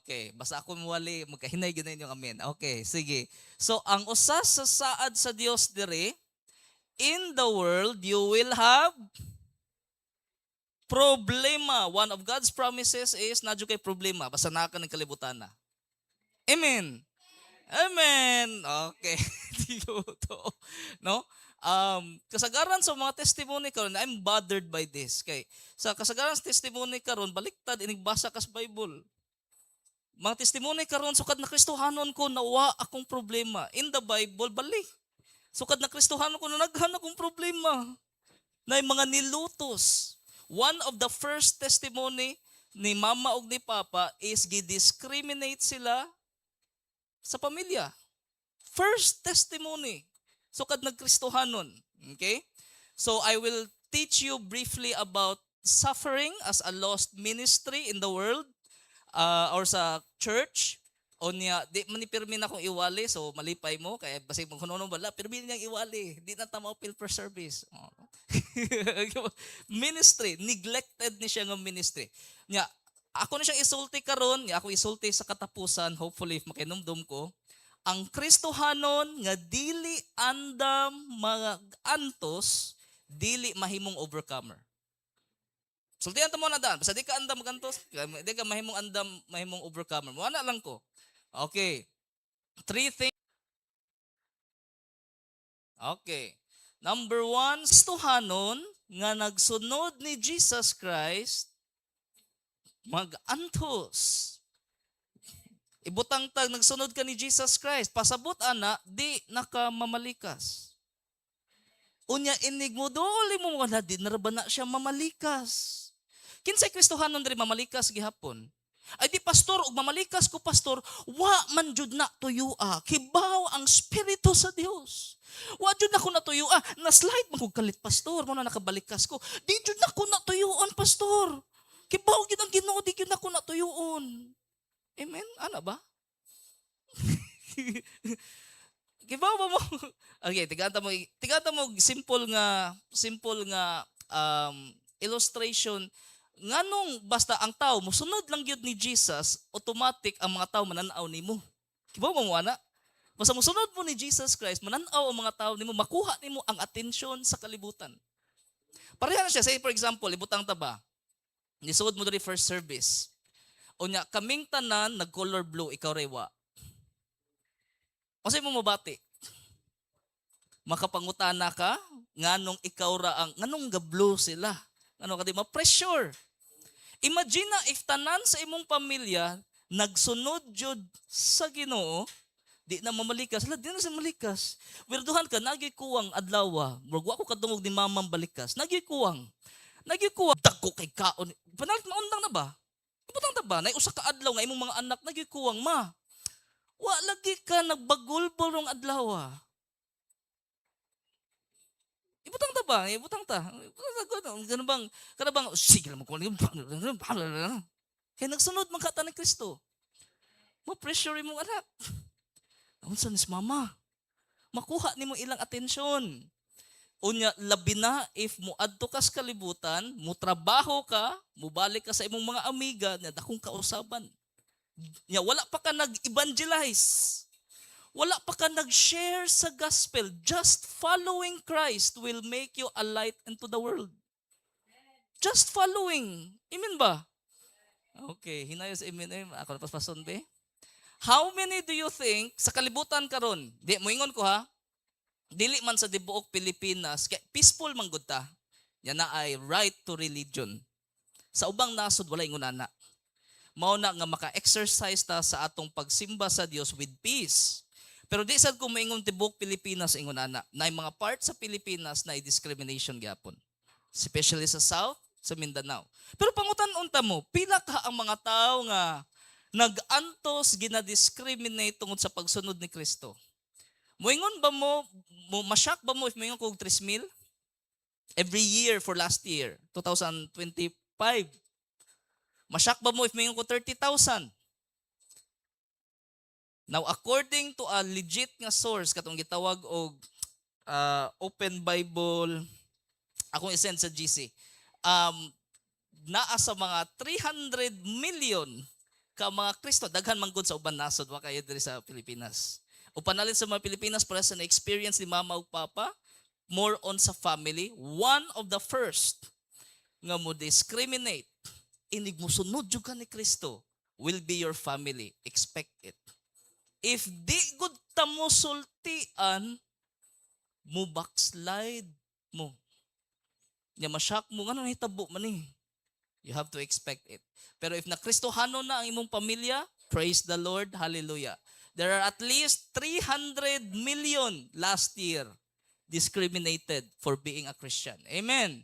Okay, basta ako muwali, magkahinay ganayon yung amen. Okay, sige. So, ang usa sa saad sa Dios dire, in the world you will have problema. One of God's promises is nadyo kay problema basta naka ng kalibutan na. Amen. Amen. Okay. Dito. No? Kasagaran sa mga testimony karon, I'm bothered by this. Kay sa kasagaran sa testimony karon, baliktad inigbasa kas Bible. Mga testimony karon sukad na Kristohanon ko nawa akong problema. In the Bible bali. Sukad na Kristohanon ko na naghan akong problema. Na mga nilutos. One of the first testimony ni mama ug ni papa is gidiscriminate sila sa pamilya. First testimony. Sukad nagkristohanon. Okay? So I will teach you briefly about suffering as a lost ministry in the world or sa church. O niya, di manipirmin akong iwali, so malipay mo, kaya basig magkununong bala, pirmin niyang iwali, di na tama feel for service. Ministry, neglected ni siya ng ministry. Niya, ako na siyang isulti karon, niya ako isulti sa katapusan, hopefully if makinumdum ko, ang Kristohanon nga dili andam mga antos, dili mahimong overcomer. Sultihan ta mo na daan, basta di ka andam magantos, di ka mahimong andam, mahimong overcomer. Wala lang ko. Okay. 3 things. Okay. Number 1, Kristohanon nga nagsunod ni Jesus Christ mag-antos. Ibutang tag nagsunod ka ni Jesus Christ, pasabot ana di nakamamalikas. Unya inig mo doli mo wala di narabana siya mamalikas. Kinsay Kristohanon diri mamalikas gihapon? Ay di pastor, ug mamalikas ko pastor, wa man jud na tuyua, kibaw ang spirito sa Dios. Wa jud na ko natuyua, na slide man kog kalit pastor, mo na nakabalikas ko. Di jud na ko natuyuon pastor. Kibaw gid ang Ginoo, di gyud na ko natuyuon. Amen? Ana ba? Kibaw ba mo? Okay, tiganta mo simple nga illustration. Nganong basta ang tao mosunod lang gyud ni Jesus, automatic ang mga tao mananaw nimo. Kibaw mo ana? Basta mosunod mo ni Jesus Christ, mananaw ang mga tao nimo, makuha nimo ang atensyon sa kalibutan. Pareha na siya. Say for example, ibutang ta ba? Nisuod mo diri first service. Unya kaming tanan nag-color blue, ikaw rewa. Unsay mo mabati? Makapangutana ka nganong ikaw ra ang nganong ga blue sila. Ano ka di ma-pressure. Imagine na if tanan sa imong pamilya nagsunod jud sa Ginoo, di na mamalikas. Di na sa malikas. Wirduhan ka, nagyoy kuwang adlaw. Murag wa ko kadungog ni mamang balikas. Nagyoy kuwang. Dagko kay kaon. Panalit maundang na ba? Ibutang ta ba? Nay usa ka adlaw nga imong mga anak nagyoy kuwang ma. Wa lagi ka nagbagulbol rong adlaw. Ibutang ta ba? Ibutang ta. Ganun bang, sige lang mo kung kaya nagsunod man kata ni Kristo. Ma-pressure mong anak. Unsa ni mama? Makuha nimo ilang atensyon. Unya labi na if muadto ka sa kalibutan, mo trabaho ka, mubalik ka sa imong mga amiga na dakong kausaban. Nya wala pa ka nag-evangelize. Wala pa ka nag-share sa gospel. Just following Christ will make you a light into the world. Just following. Amen ba? Okay, hinayos amen. Ako na paspason be. How many do you think sa kalibutan karon? Di moingon ko ha. Dili man sa tibuok Pilipinas, kay peaceful man gud ta. Yan na ay right to religion. Sa ubang nasod wala ingonana. Mao na nga maka-exercise ta sa atong pagsimba sa Dios with peace. Pero di sad ko moingon tibuok Pilipinas ingonana. Na mga part sa Pilipinas na discrimination gyapon. Especially sa South, sa Mindanao. Pero pangutan-unta mo, pila ka ang mga tao nga nag-antos gina-discriminate tungod sa pagsunod ni Kristo? Moingon ba mo masyak ba mo if moingon kog 3,000 every year for last year, 2025? Masyak ba mo if moingon ko 30,000? Now according to a legit nga source katong gitawag og Open Bible, akong isend sa GC. Naa sa mga 300 million ka mga Kristo, daghan man gud sa uban nasod wa kayo diri sa Pilipinas. O panalit sa mga Pilipinas para sa na-experience ni mama ug papa, more on sa family, one of the first nga mo discriminate, inig mo sunod jud ka ni Kristo, will be your family. Expect it. If di gud ta mo sultian, mo backslide mo. Nya masyak mo ngano hitabo man ni. You have to expect it. Pero if na Kristohano na ang imong pamilya, praise the Lord, hallelujah. There are at least 300 million last year discriminated for being a Christian. Amen.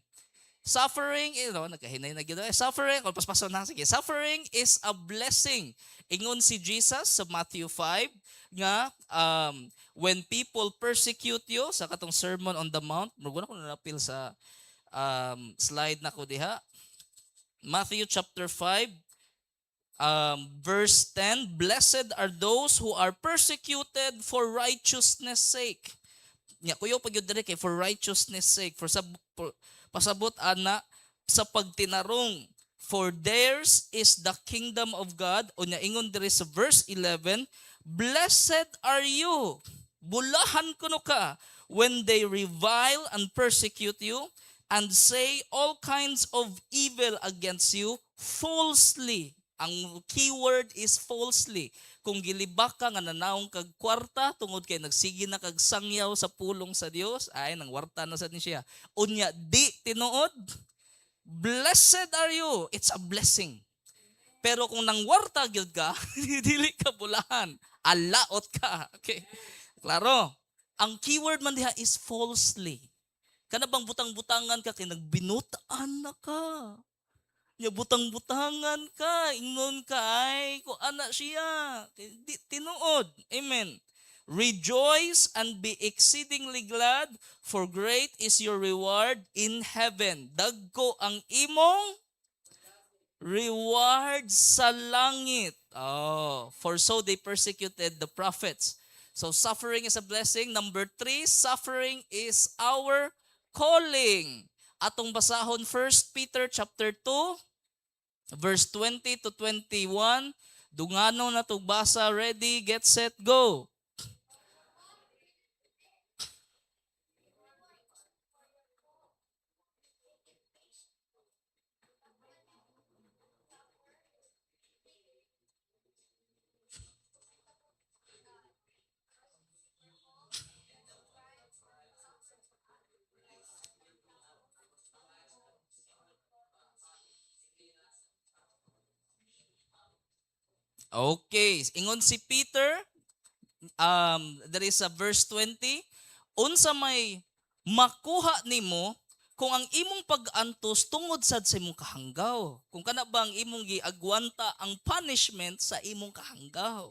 Suffering, nagkahinay na gito. Suffering, kung paspason na, sige. Suffering is a blessing. Ingon si Jesus sa Matthew 5, nga, when people persecute you, sa katong Sermon on the Mount, maguna ko na-appeal sa slide na ko diha. Matthew chapter 5, verse 10, Blessed are those who are persecuted for righteousness' sake. Nya kuyo pag yun dire kay for righteousness' sake, for pasabot ana sa pagtinarong, for theirs is the kingdom of God. O nya ingon dire sa verse 11, Blessed are you, bulahan kuno ka, when they revile and persecute you and say all kinds of evil against you falsely. Ang keyword is falsely. Kung gilibak ka nga nanawong kag kwarta tungod kay nagsige na kag sangyaw sa pulong sa Dios, ay nang warta na sad ni siya. Unya di tinuod, blessed are you. It's a blessing. Pero kung nang warta gyud ka, dili ka bulahan, alaot ka. Okay. Klaro. Ang keyword man diha is falsely. Kana bang butang-butangan ka kay nagbinutaan na ka. Ya butang-butangan ka, ingon ka ay ko ana siya. Tinuod. Amen. Rejoice and be exceedingly glad, for great is your reward in heaven. Dagko ang imong reward sa langit. Oh, for so they persecuted the prophets. So suffering is a blessing. Number 3, suffering is our calling. Atong basahon 1 Peter chapter 2 verse 20 to 21. Dungano na tug basa, ready, get set, go. Okay, ingon si Peter, there is a verse 20, unsa may makuha nimo kung ang imong pag-antos tungod sad sa imong kahanggaw. Kung kana bang imong giagwanta ang punishment sa imong kahanggaw.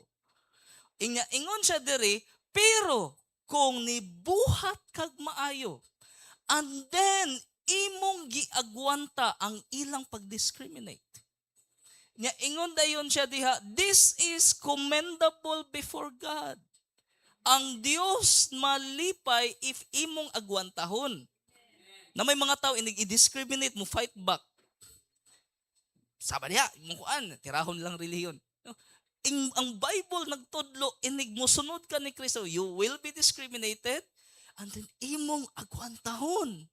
Ingon siya diri, pero kung nibuhat kag maayo, and then imong giagwanta ang ilang pag-discriminate. Nya ingon dayon siya diha, this is commendable before God. Ang Dios malipay if imong agwantahon. Na may mga tao inig i-discriminate mo, fight back. Sabi niya, imong kuan, tirahon lang relihiyon. Ang Bible nagtudlo, inig mo sunod ka ni Kristo, you will be discriminated, and then imong agwantahon.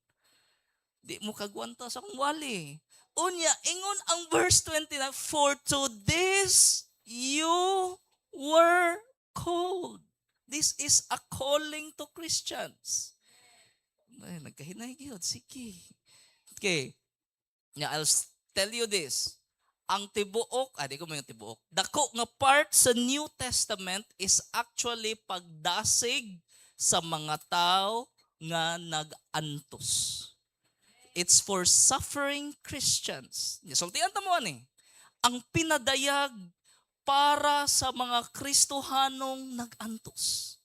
Di mo kagwanta sa kong wali. Unya, ingon ang verse 20 na, for to this you were called. This is a calling to Christians. Ay, nagkahinay yun. Sige. Okay. Now, I'll tell you this. Ang tibuok, di ko may tibuok. Dako nga part sa New Testament is actually pagdasig sa mga tao nga nag-antos. It's for suffering Christians. Sultian ta mo ani. Ang pinadayag para sa mga Kristohanong nag-antos.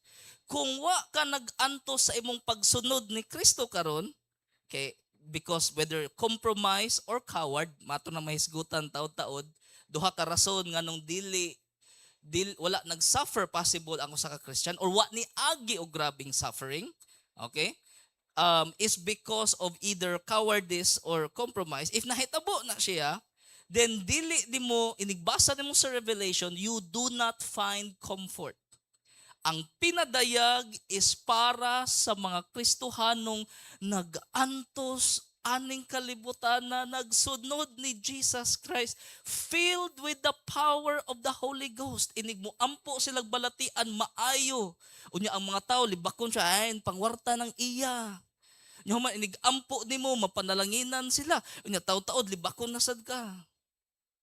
Kung wa ka nag-antos sa imong pagsunod ni Kristo karon, okay, because whether compromise or coward, mato na mahisgutan taod-taod, duha ka rason nganong dili wala nag-suffer possible ang usa ka Christian or wa ni agi og grabing suffering, okay? Is because of either cowardice or compromise. If nahitabo na siya, then dili di mo inigbasa nimo sa Revelation, you do not find comfort. Ang pinadayag is para sa mga Kristohanong nag-antos aning kalibutan na nagsunod ni Jesus Christ, filled with the power of the Holy Ghost. Inig mo ampo silang balatian maayo. Unya ang mga tao libakon siya ay pangwarta ng iya. Unya man inig ampo nimo mapanalanginan sila. Unya taud-taud libakon na sad ka.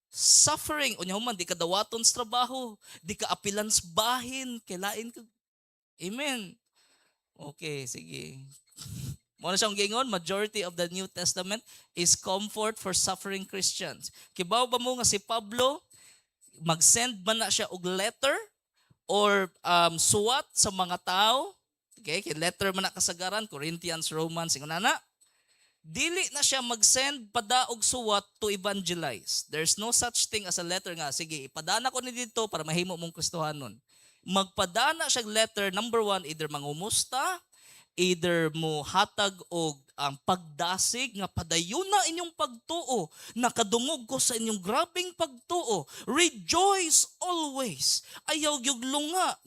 Suffering, unya man di ka dawaton sa trabaho, di ka apilan sa bahin, kailain ka. Amen. Okay, sige. Mo na siyang gingon, majority of the New Testament is comfort for suffering Christians. Kibaw ba mo nga si Pablo, mag-send man na siya og letter or suwat sa mga tao, okay, kay letter man na kasagaran, Corinthians, Romans, ingon na. Dili na siya mag-send pada og suwat to evangelize. There's no such thing as a letter nga, sige, ipadana ko ni dito para mahimo mong Kristohanon. Magpadana siya letter, number one, either mangumusta, either mo hatag og ang pagdasig nga padayon na inyong pagtuo, nakadungog ko sa inyong grabing pagtuo. Rejoice always. Ayaw gyud lunga.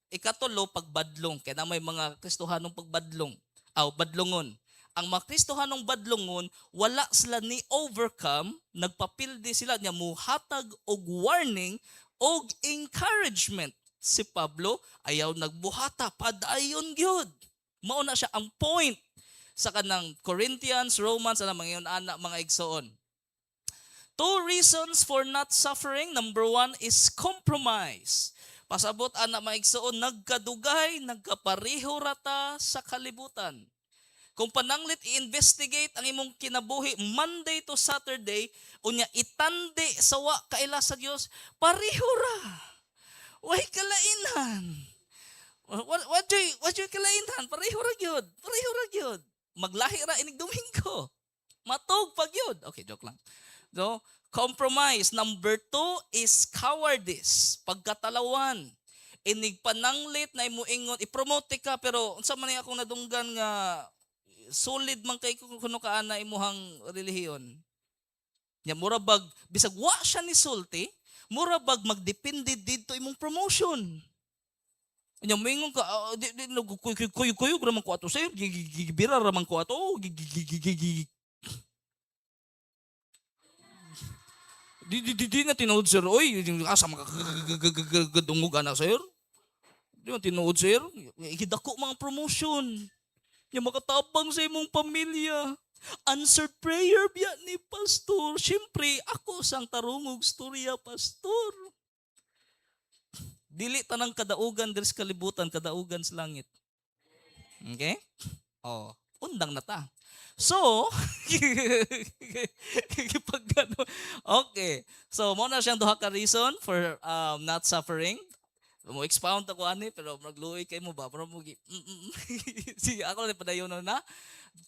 Ikatulo, pagbadlong. Kaya na may mga Kristohanong pagbadlong. Badlongon. Ang mga Kristohanong badlongon, wala sila ni overcome, nagpapildi sila niya mo hatag og warning og encouragement. Si Pablo ayaw nagbuhata, padayon gyud. Mao na siya ang point sa kanang Corinthians, Romans, alam mga anak mga igsoon. Two reasons for not suffering. Number one is compromise. Pasabot anak mga igsoon, nagkadugay, nagkapareho rata sa kalibutan. Kung pananglit i-investigate ang imong kinabuhi Monday to Saturday, unya itandi sawa kaila sa Dios, pareho ra. Way kalainan. What you kalainan? Pareho ra gyud. Pareho ra gyud. Maglahi ra inig Domingo. Matog pag yun. Okay, joke lang. So, compromise. Number 2 is cowardice. Pagkatalawan. Inig pananglit na imuingon, ipromote ka, pero unsa man akong nadunggan nga solid man kay kuno kaana imuhang relihiyon. Nya murabag bisag wa siya ni sulti, murabag magdepende dito imong promotion. Nya moingon ka kuy raman ko ato sir, gigibira raman ko ato, di na tinuod sir, oy, asa makadungog ana sir. Di na tinuod sir, hidako mga promotion. Nya makatabang sa imong pamilya. Answered prayer biya ni pastor. Siyempre, ako sang tarungog storya, pastor. Dili tanang kadaugan diri sa kalibutan, kadaugan sa langit. Okay? Oh, undang na ta. So, okay. So, mo na siyang duha ka reason for not suffering. Mo expound ako ani pero magluoy kay mo ba pero mo sige ako na padayon na.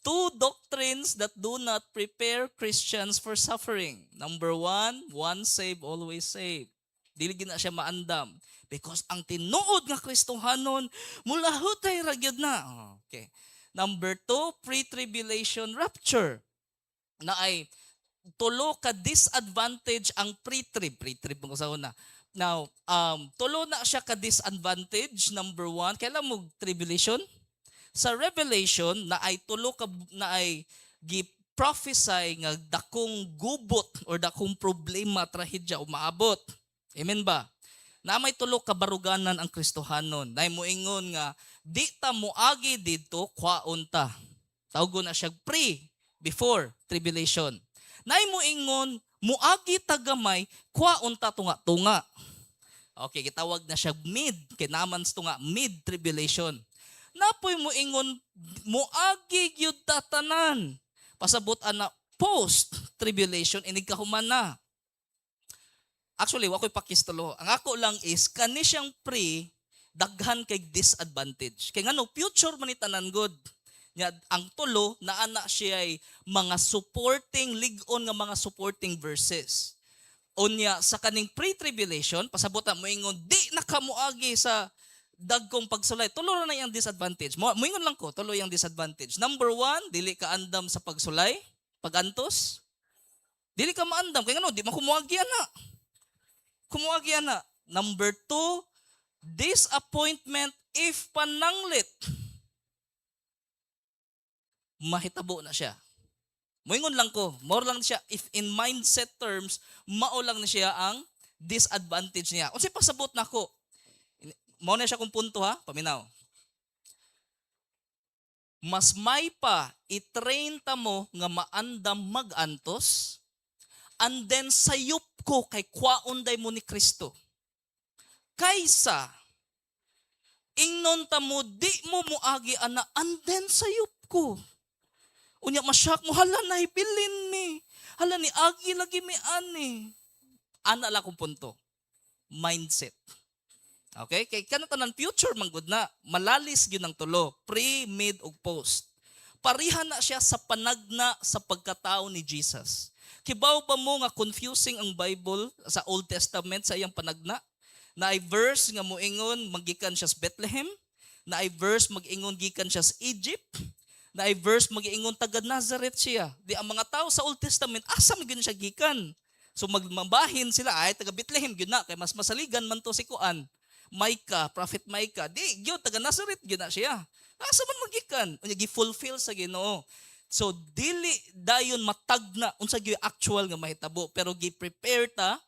Two doctrines that do not prepare Christians for suffering. Number 1, once saved, always saved. Dili gina siya maandam because ang tinuod nga Kristohanon mula hutay ra gyud na. Okay. Number 2, pre-tribulation rapture. Na ay tulo ka disadvantage ang pre-trib mo sa una. Now, tulo na siya ka disadvantage. Number 1, kailan mo tribulation? Sa Revelation na ay tulo ka na ay gi-prophesy nga dakong gubot or dakong problema trahedya umaabot. Amen ba? Na may tulo ka baruganan ang Kristohanon. Nay moingon nga di ta moagi didto kwaon ta. Tawgo na siya before tribulation. Nay moingon muagi tagamay kwaon ta tunga-tunga. Okay, gitawag na siya mid, kinaman tunga mid-tribulation. Napoy mo ingon, muagi gyud tatanan. Pasabot ana post-tribulation, inig kahuman na. Actually, wako'y pakistulo. Ang ako lang is, kani siyang daghan kay disadvantage. Kaya nga no, future man itanan good. Ang tulo, na ana siya ay mga supporting, lig-on nga mga supporting verses. Unya sa kaning pre-tribulation, pasabutan mo ingon, di nakamuagi sa dagkong pagsulay. Tulo na yung disadvantage. Moingon lang ko, tulo yung disadvantage. Number 1, dili ka andam sa pagsulay, pagantos. Dili ka maandam kay ngano di man kumuagi ana. Kumuagi ana. Number 2, disappointment if pananglit. Mahitabo na siya. Moingon lang ko, more lang siya if in mindset terms, mao lang na siya ang disadvantage niya. Unsay pasabot nako? Mao na siya kung punto ha, paminaw. Mas may pa i-train ta mo nga maandam magantos and then sayop ko kay kwaon day mo ni Kristo. Kaysa ingnon ta mo di mo muagi ana and then sayop ko. Unya masyak mo hala na ibilin ni. Hala ni agi lagi mi ani. Ana la kung punto. Mindset. Okay? Kay kanatanan future man gud na. Malalis gyud ang tulo, pre, mid ug post. Pariha na siya sa panagna sa pagkatao ni Jesus. Kibaw ba mo nga confusing ang Bible sa Old Testament sa iyang panagna? Na ay verse nga moingon magikan siya sa Bethlehem, na ay verse mag-ingon gikan siya sa Egypt, na ay verse mag-ingon taga Nazareth siya. Di ang mga tao sa Old Testament asa man gyud siya gikan. So magmabahin sila ay taga Bethlehem gyud na kay mas masaligan man to si Kuan. Micah, prophet Micah. Di gyud taga Nazareth gyud na siya. Asa man magikan? Unya gi-fulfill sa Ginoo. So dili dayon matagna unsa gyud actual nga mahitabo pero gi-prepare ta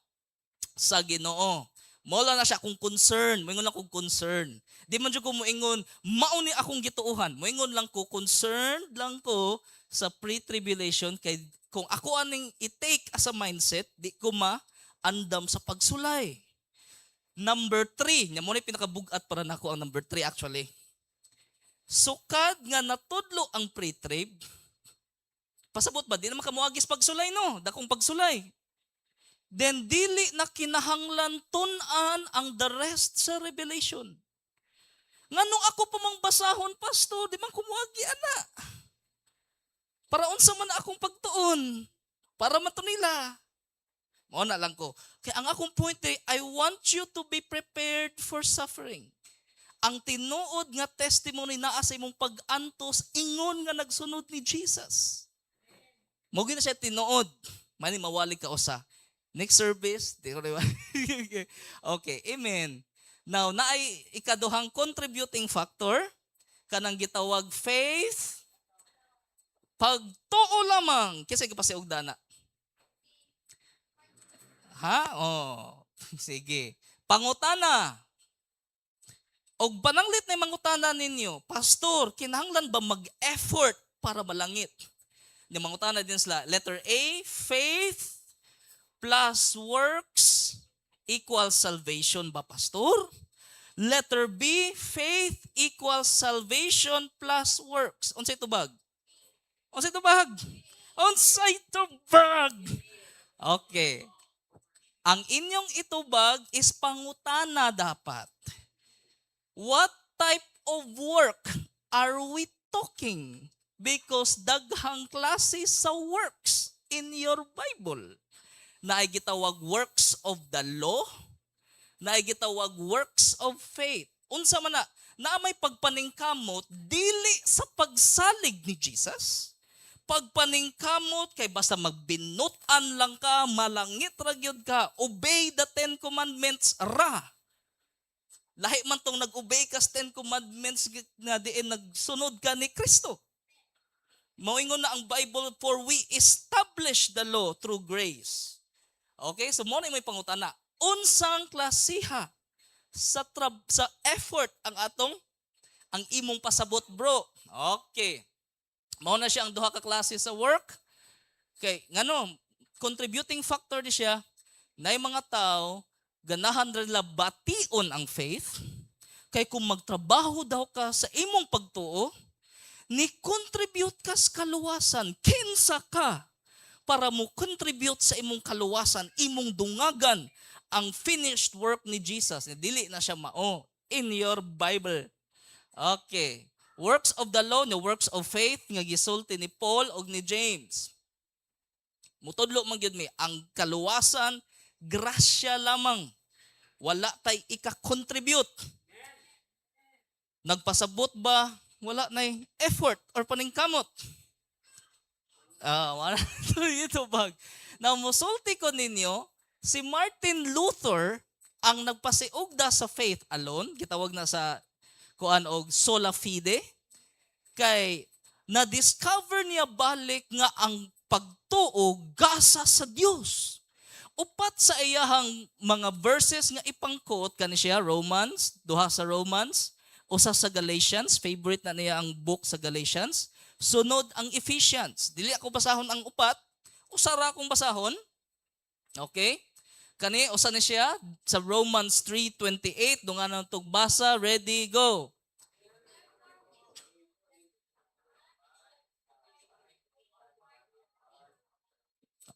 sa Ginoo. Mola na siya kung concern, moingon lang kung concern. Di man jud ko moingon mao ni akong gituohan. Moingon lang ko concerned lang ko sa pre-tribulation kay kung ako aning i-take as a mindset, di ko ma-andam sa pagsulay. Number 3, nya mo ni pinakabugat para nako ang number 3 actually. Sukad nga natudlo ang pre-trib, pasabot ba? Di naman kamuagis pagsulay no, dakong pagsulay. Then dili na kinahanglan tun-an ang the rest sa Revelation. Nganong ako pa mang basahon, pastor, di man kumuagi ana. Para unsa man akong pagtuon, para mato nila. Mao na lang ko. Kaya ang akong point I want you to be prepared for suffering. Ang tinuod nga testimony naa sa imong pag-antos ingon nga nagsunod ni Jesus. Mo gyud na siya tinuod. Mani mawali ka usa. Next service, di ko diba? Okay, amen. Now, naay ikaduhang contributing factor kanang gitawag faith pagtuo lamang kasi kapasiog dana. Ha? Oh, sige. Pangutana. Og pananglit na mangutana ninyo, pastor, kinahanglan ba mag-effort para malangit? Yung mangutana din sila, letter A, faith plus works equals salvation ba, pastor? Letter B, faith equals salvation plus works. Unsay tubag? Unsay tubag? Unsay tubag? Okay. Ang inyong itubag is pangutana dapat. What type of work are we talking? Because daghang klase sa works in your Bible. Na ay gitawag works of the law, na ay gitawag works of faith. Unsa man na may pagpaningkamot dili sa pagsalig ni Jesus. Pagpaningkamot kay basta magbinutan lang ka, malangit ra gyud ka, obey the 10 commandments ra. Lahi man tong nag-obey ka sa 10 commandments nga diin nagsunod ka ni Kristo. Moingon na ang Bible, for we establish the law through grace. Okay, so mo na may pangutana. Unsang klasiha sa effort ang imong pasabot, bro? Okay. Mao na siya ang duha ka klase sa work. Okay, ngano, contributing factor di siya na yung mga tao ganahan nila bation ang faith. Kay kung magtrabaho daw ka sa imong pagtuo, ni contribute ka sa kaluwasan. Kinsa ka para mo contribute sa imong kaluwasan, imong dungagan ang finished work ni Jesus. Dili na siya mao in your Bible. Okay. Works of the law, the works of faith nga gisulti ni Paul og ni James. Mutudlo man gyud mi ang kaluwasan grasya lamang. Wala tay ika-contribute. Nagpasabot ba? Wala nay effort or paningkamot. Wala ito bag. Now, musulti ko ninyo, si Martin Luther ang nagpasiugda sa faith alone, gitawag na sa kuan og sola fide, kay na-discover niya balik nga ang pagtuo gasa sa Dios. Upat sa iyahang mga verses nga ipangkot kani siya Romans, duha sa Romans, usa sa Galatians, favorite na niya ang book sa Galatians, sunod ang Ephesians. Dili ako basahon ang upat, usara akong basahon. Okay? Kani usa ni siya sa Romans 3:28, dungan na tug basa, ready, go.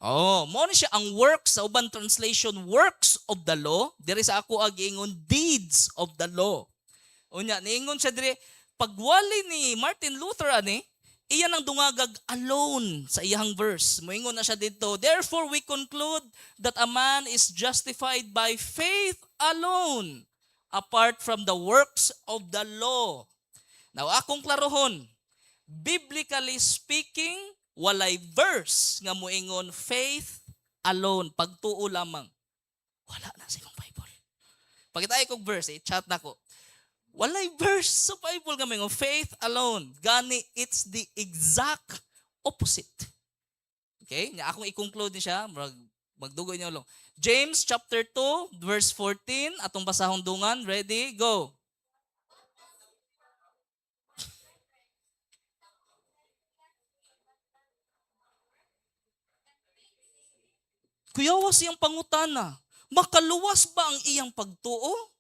Oh, mo ni siya ang works sa uban translation, works of the law. Diri sa ako agingon deeds of the law. Unya niingon siya diri pagwali ni Martin Luther ani, iyan ang dungagag alone sa iyang verse. Moingon na siya dito, therefore we conclude that a man is justified by faith alone, apart from the works of the law. Now akong klarohon, biblically speaking, walay verse nga moingon faith alone, pagtuo lamang. Wala na sa imong Bible. Pagkitaay kong verse, chat na ko. Walay verse sa Bible nga moingon faith alone. Gani, it's the exact opposite. Okay? Nga akong i-conclude ni siya, magdugoy niyo lang. James chapter 2, verse 14, atong basahon dungan. Ready? Go. Kuyawas iyang pangutana, makaluwas ba ang iyang pagtuo?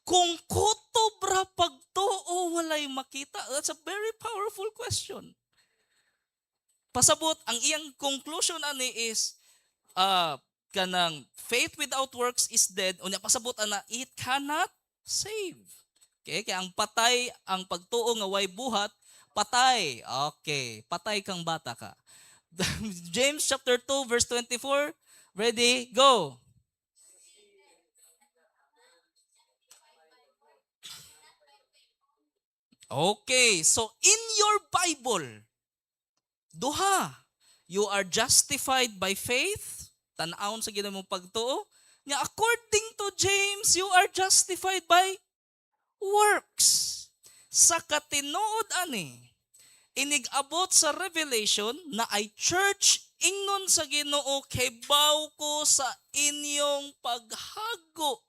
Kung kutob ra pagtuo, walay makita. That's a very powerful question. Pasabot, ang iyang conclusion ani is, kanang faith without works is dead. Unya pasabot ana, it cannot save. Okay, kaya ang patay, ang pagtuo nga way buhat, patay. Okay, patay kang bata ka. James chapter 2 verse 24. Ready? Go. Okay, so in your Bible, duha, you are justified by faith, tan-awon sa ginamong pagtuo. Nga according to James, you are justified by works. Sa katinuod ani, inigabot sa Revelation na ay church ingnon sa Ginoo kay baw ko sa inyong paghago.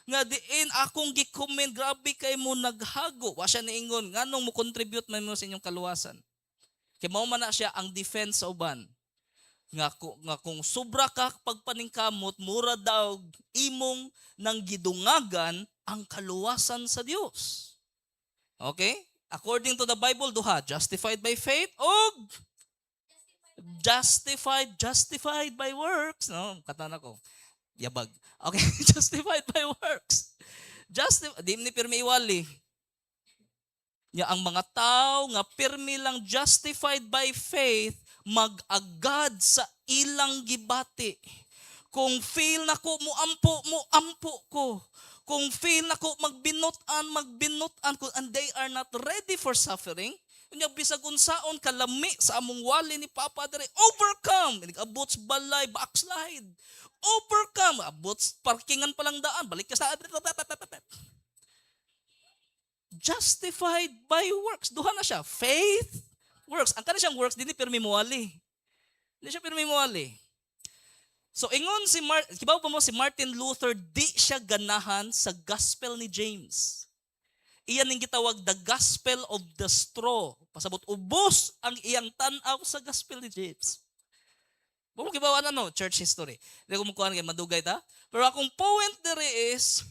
Nga diin akong gi-comment, grabe kay mo naghago. Wa siya niingon nganong mo contribute man mo sa inyong kaluwasan. Kay mao man na siya ang defense sa uban. Nga kung sobra ka pagpaningkamot, mura daw imong nang gidungagan ang kaluwasan sa Dios. Okay? According to the Bible, duha, justified by faith o justified by works. No, katana ko. Yabag. Okay, justified by works. Di ni pirmi iwali. Ya ang mga tao nga pirmi lang justified by faith mag-agad sa ilang gibati. Kung feel na ko mo ampo ko. Kung feel na ko magbinutan, and they are not ready for suffering, unya bisag unsaon kalami sa among wali ni Papa dere, overcome. Abot sa balay, backslide. Overcome. Abot parkingan pa lang daan, balik ka sa justified by works. Duha na siya. Faith, works. Ang kana siyang works, dili pirmi muwali. Hindi siya pirmi muwali. So ingon kibaw pa mo si Martin Luther, di siya ganahan sa gospel ni James. Iyan ang gitawag the gospel of the straw. Pasabot ubos ang iyang tan-aw sa gospel ni James. Bukong kibaw no, church history. Hindi ko mukuhan kay madugay ta. Pero akong point dere is,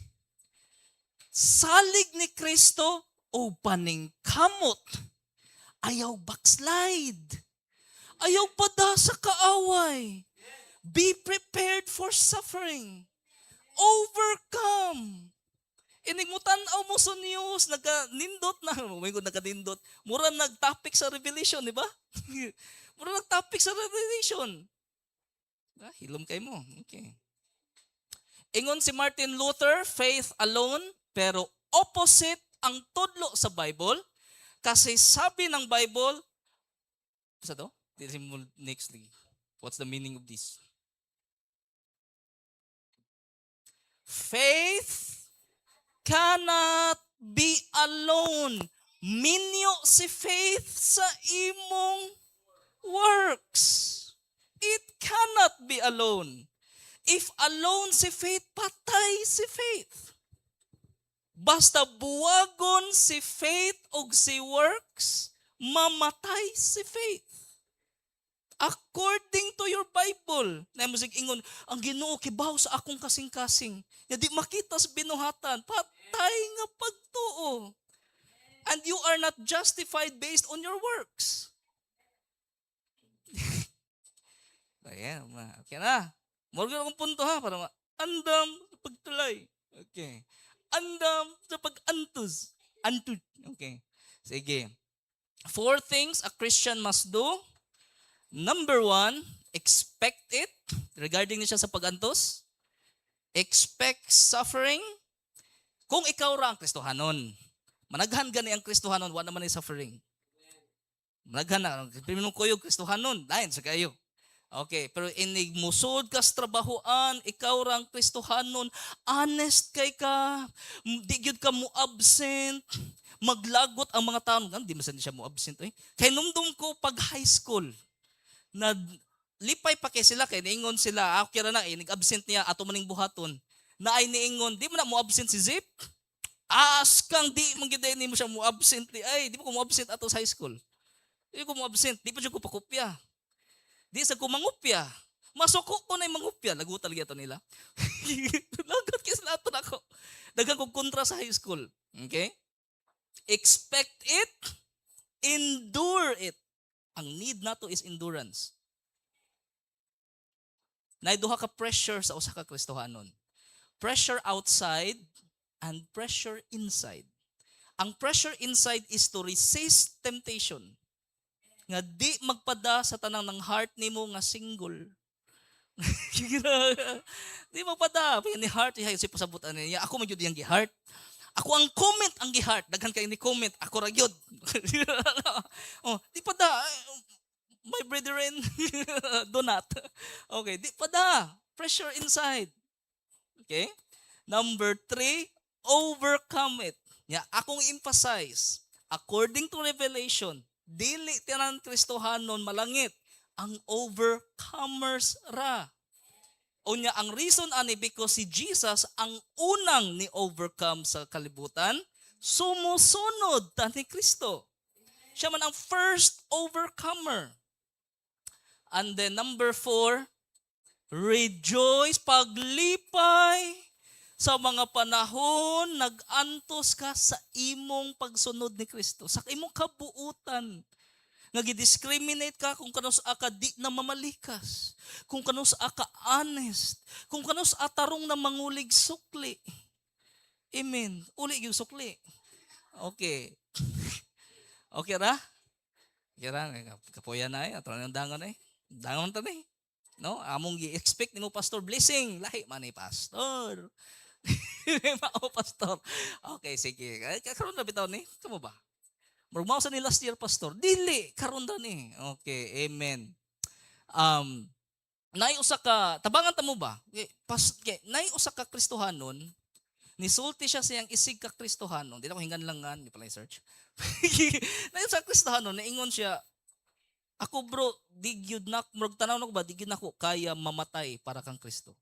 salig ni Kristo o paning kamot. Ayaw backslide. Ayaw pada sa kaaway. Be prepared for suffering. Overcome. Inigmutan-aw mo sa news, nagka-nindot na. Oh my God, nagka-nindot. Mura nag-topic sa Revelation, di ba? Mura nag-topic sa Revelation. Hilom kayo mo. Okay. Ingon si Martin Luther, faith alone, pero opposite ang tudlo sa Bible. Kasi sabi ng Bible, sa to? Next, what's the meaning of this? Faith cannot be alone. Minyo si faith sa imong works. It cannot be alone. If alone si faith, patay si faith. Basta buwagon si faith o si works, mamatay si faith. According to your Bible. Na mo ingon, ang Ginoo kibaw sa akong kasing-kasing. Ya di makita sa binuhatan, patay nga pagtuo. And you are not justified based on your works. Ayan, okay na. Morgan akong punto ha, para andam sa pagtulay. Okay. Andam sa pag-antus. Antud. Okay. Sige. 4 things a Christian must do. Number 1, expect it. Regarding niya sa pag-antos. Expect suffering. Kung ikaw ra ang Kristohanon, managhan gani ang Kristohanon, wala naman ay suffering. Managhan na. Pinunong ko yung Kristohanon, lain sa kayo. Okay, pero inig musod kas trabahoan, ikaw ra ang Kristohanon, honest kay ka, di gyud ka mo absent, maglagot ang mga tao. Di man siya mo absent. Kay numdum ko pag high school, na lipay pa kay sila, kay niingon sila, ako kira na, nag-absent niya, ato maning buhaton, na ay niingon, di mo na mo absent si Zip? Kang di mong giday ni mo siya mo absent, ay, di mo ko mo absent ato sa high school. Di ko mo absent, di pa siya ko pakopya. Di sa ko mangupya. Masuko ko na yung mangupya. Lagot talaga ito nila. Lagot kaya sila ito na ako. Dagang kong kontra sa high school. Okay? Expect it, endure it. Ang need nato is endurance. Naiduha ka pressure sa usa ka Kristohanon. Pressure outside and pressure inside. Ang pressure inside is to resist temptation. Nga di magpada sa tanang ng heart nimo nga single. Di magpada. Pag ni heart, si pasabutan niya. Ako magyud yung gi-heart. Ako ang comment ang gi-heart. Daghan kayo ni comment. Ako ra gyud. Di pa da. My brethren, do not. Okay, di pa da. Pressure inside. Okay? Number 3, overcome it. Akong emphasize, according to Revelation, dili tinan Kristohanon malangit, ang overcomers ra. Unya, ang reason ani because si Jesus ang unang ni overcome sa kalibutan, sumusunod ta ni Kristo. Siya man ang first overcomer. And then number 4, rejoice, paglipay sa mga panahon, nag-antos ka sa imong pagsunod ni Kristo. Sa imong kabuutan. Nag-discriminate ka kung kanus ka di na mamalikas. Kung kanus ka honest. Kung kanus tarong na mangulig sukli. Amen. Uli yung sukli. Okay. Okay ra? Okay ra? Kapuya na atro na yung dangon Dangon ta no? Among gi-expect nimo pastor blessing. Lahi man ni pastor. Mao pastor. Okay, sige. Karon na bitaw ni. Kamo ba? Murag sa ni last year pastor. Dili karon ra ni. Okay, amen. Nay usa ka tabangan ta mo ba? Nay usa ka Kristohanon, nisulti siya siyang isig ka Kristohanon. Di na ko hinganlangan, di pala i-search. Nay usa ka Kristohanon, naingon siya, ako bro, di gyud na murag tanaw na ko ba, di gyud na ko kaya mamatay para kang Kristo.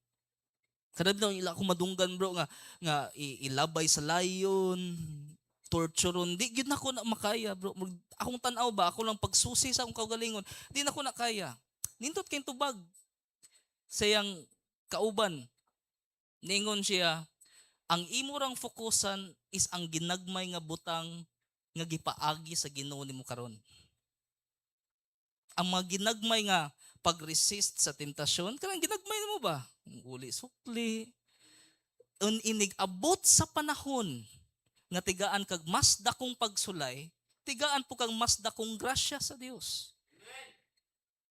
Kada daw ila ako madunggan bro nga ilabay sa layon, torturon, di gyud na ko na makaya bro. Akong tan-aw ba, ako lang pagsusi sa akong kaugalingon, di na ko na kaya. Nindot kay tubag. Sayang kauban. Ningon siya, ang imurang fokusan is ang ginagmay nga butang nga gipaagi sa Ginoo nimo karon. Ang mga ginagmay nga pag-resist sa temptasyon, kanang ginagmay mo ba? Uli sukli. Inig abot sa panahon nga tigaan kag mas dakong pagsulay, tigaan po kang mas dakong grasya sa Dios.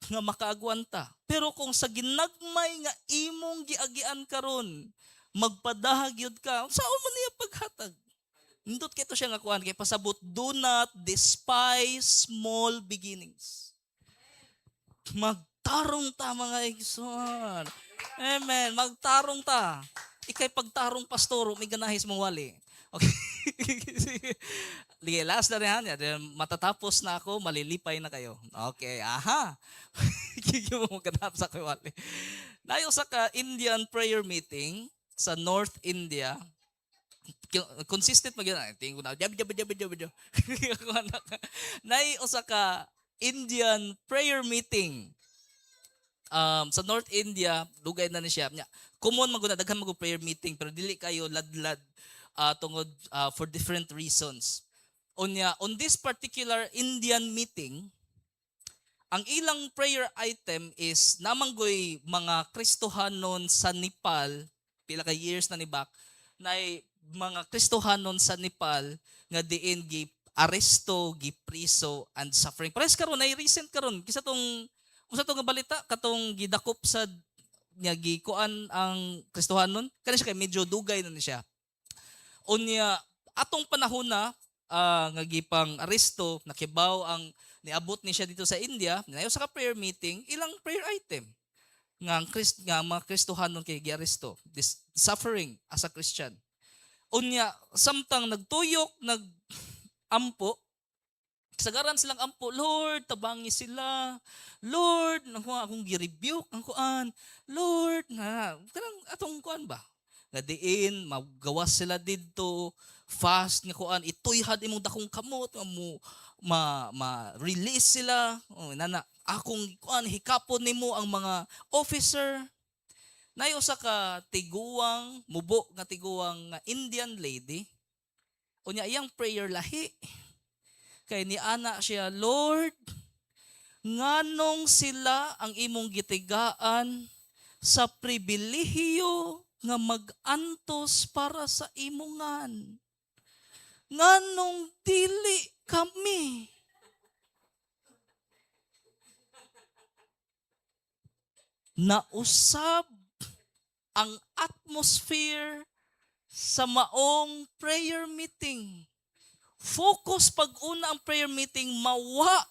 Nga makaagwanta. Pero kung sa ginagmay nga imong giagian karon, magpadahag yun ka, saan mo niya paghatag? Nindot kito siya nga kuhan, kay pasabot, do not despise small beginnings. Magtarong ta mga igsoon. Amen. Magtarong ta. Ikay pagtarong pastoro, may ganahis mong wali. Okay. Sige, last na rin yan. Matatapos na ako, malilipay na kayo. Okay, aha. Kikyo mo ganap sa kayo wali. Nayo sa ka Indian prayer meeting sa North India, consistent mag yun. Tingin ko na, Nay usa ka Indian prayer meeting sa North India, dugay na ni siya. Common maguna daghan mag prayer meeting pero dili kayo ladlad tungod for different reasons. On this particular Indian meeting, ang ilang prayer item is namanggoy mga Kristohanon sa Nepal, pila ka years na ni back, na mga Kristohanon sa Nepal nga diin gi aresto, gi priso and suffering. Pares karon na recent karon kisa tong usa to nga balita katong gidakop sa nya gikuan ang Kristohanon kani siya kay medyo dugay na ni siya. Unya atong panahon na nga gipang aresto, nakibaw ang niabot ni siya dito sa India, nayo sa prayer meeting, ilang prayer item nga mga Kristohanon kay giaresto, this suffering as a Christian. Unya samtang nagtuyok, nag-ampo, sagaran silang ampo, Lord, tabangi sila. Lord, akong gi-rebuke ang kuan. Lord, kanang atong kuan ba? Nga diin, magawas sila didto, fast nga kuan, ituyhad imong dakong kamot, ma-release sila. Nana, akong kuan, hikapon nimo ang mga officer. Nayo sa ka tiguang, mubo nga tiguang Indian lady. Unya iyang prayer lahi. Kay ni ana siya, Lord, nganong sila ang imong gitigaan sa pribilehiyo nga mag-antos para sa imongan. Nganong dili kami. Nausab ang atmosphere sa maong prayer meeting. Focus pag-una ang prayer meeting, mawa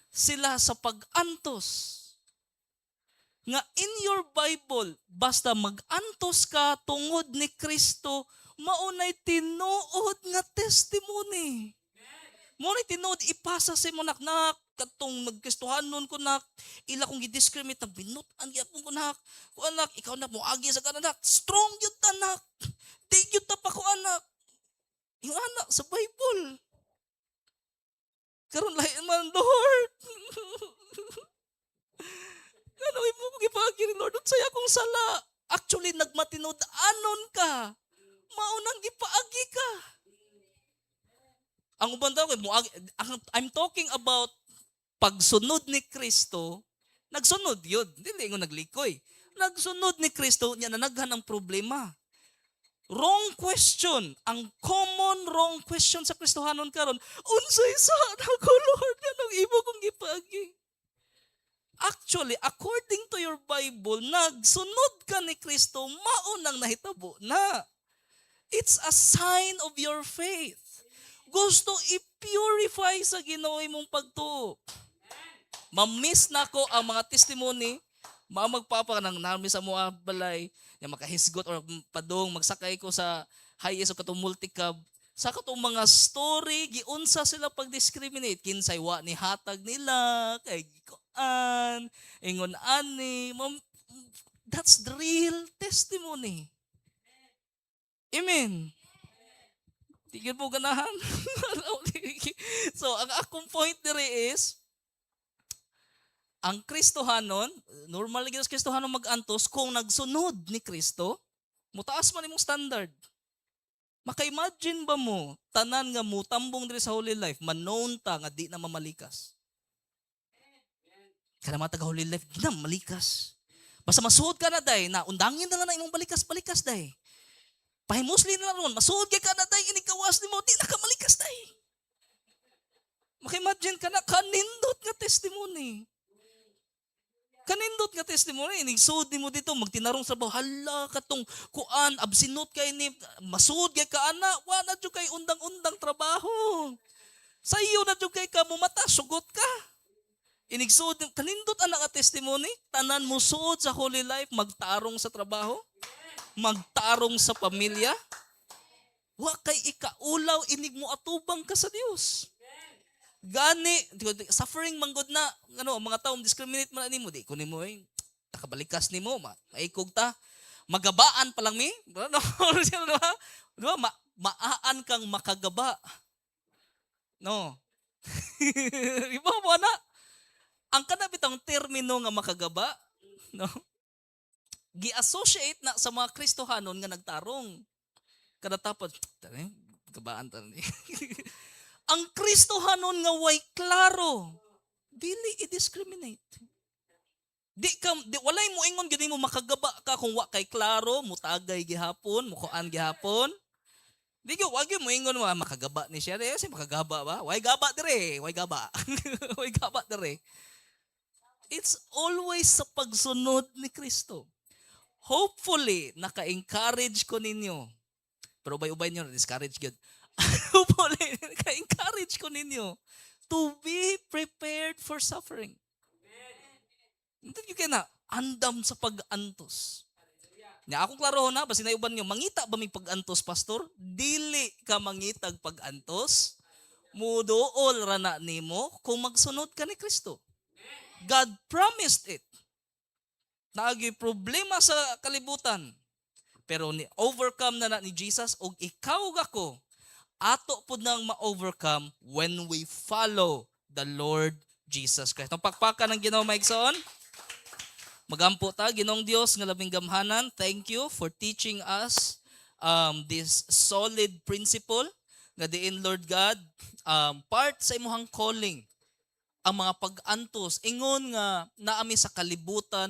sila sa pag-antos. Nga in your Bible, basta mag-antos ka tungod ni Kristo, maunay tinuod nga testimony. Maunay tinuod, ipasa sa mo nak, katong nagkristohanon ko nak, ila kong gidiscriminate, binutan gyapon ko nak, ko anak, ikaw na mo agi sa kanak, strong yun tanak, dig yun ta pa ko anak. Yung anak sa Bible. Karon lahi man, Lord. Ano mo kong ipagi ni Lord? Unsay akong sala. Actually, nagmatinud-anon ka. Maunang gipaagi ka. Ang uban daw, I'm talking about pagsunod ni Kristo, nagsunod yun. Hindi ko naglikoy. Nagsunod ni Kristo, niya nanaghan ang problema. Wrong question. Ang common wrong question sa Kristohanon karon, unsay sa ako, Lord, anong imo kong gipagi? Actually, according to your Bible, nagsunod ka ni Kristo, maunang nahitabo na. It's a sign of your faith. Gusto i-purify sa Ginoo imong pagtuo. Ma-miss na ko ang mga testimony, magpapa ng namin sa mga balay, na makahisgot or padong magsakay ko sa highest o katong multicab. Sa katong mga story, giunsa sila pag-discriminate. Kinsay wa ni hatag nila, kay gikoan, ingon ani. That's the real testimony. Amen. Tigil po ganahan. So, ang akong point diri is, ang Kristohanon, normal gid sa Kristohanon mag-antos kung nagsunod ni Kristo, mutaas man imong standard. Maka-imagine ba mo, tanan nga mo, tambong diri sa holy life, manon ta nga di na mamalikas. Kada mga taga-holy life, di na mamalikas. Basta masuod ka na day, na undangin na lang na imong balikas-balikas day. Pahimusli na lang ron, masuod ka na day, inikawas ni mo, di na ka malikas day. Maka-imagine ka na, kanindot nga testimony. Kanindot nga testimony, inisud ni mo dito, magtinarong sa hala katong kuan, absinot kay ni, masud kay ka ana, wala na kay undang-undang trabaho. Sa iyo na kay ka, mumata, sugot ka. Inigsud, kanindot ana nga testimony, tanan mo suod sa holy life, magtarong sa trabaho. magtarong sa pamilya, wa kay ikaulaw inig mo atubang ka sa Dios. Gani suffering manggod na mga taong discriminate man nimo di ko nimo takabalikas nimo maikog ta magabaan pa lang mi no maaan kang makagaba no iba mo na ang kana bitang termino nga makagaba no gi-associate na sa mga Kristohanon nga nagtarong kada tapos gabaan ta ni ang Kristohanon nga way klaro dili i-discriminate. Di walay mo ingon gid mo makagaba ka kung wa kay klaro, mutagay gihapon, mukuan gihapon. Di gyud wag mo ingon makagaba ni siya, si makagaba ba? Way gaba dire, way gaba. Way gaba dire. It's always sa pagsunod ni Kristo. Hopefully naka-encourage ko ninyo. Pero ubay-ubay niyo discourage gyud. Hopefully naka-encourage ko ninyo to be prepared for suffering. Hindi ka na andam sa pag-antos. Nya akong klaro na basi nayuban nyo mangita ba may pag-antos pastor? Dili ka mangitag pag-antos. Muduol ra na nimo kung magsunod ka ni Kristo. God promised it. Naagi problema sa kalibutan. Pero ni overcome na ni Jesus og ikaw gako ato pud nang ma-overcome when we follow the Lord Jesus Christ. Ang pakpakan ng Ginoo maigsoon. Magampo ta Ginoong Dios nga labing gamhanan. Thank you for teaching us this solid principle nga diin Lord God part sa imong calling ang mga pag-antos ingon nga naami sa kalibutan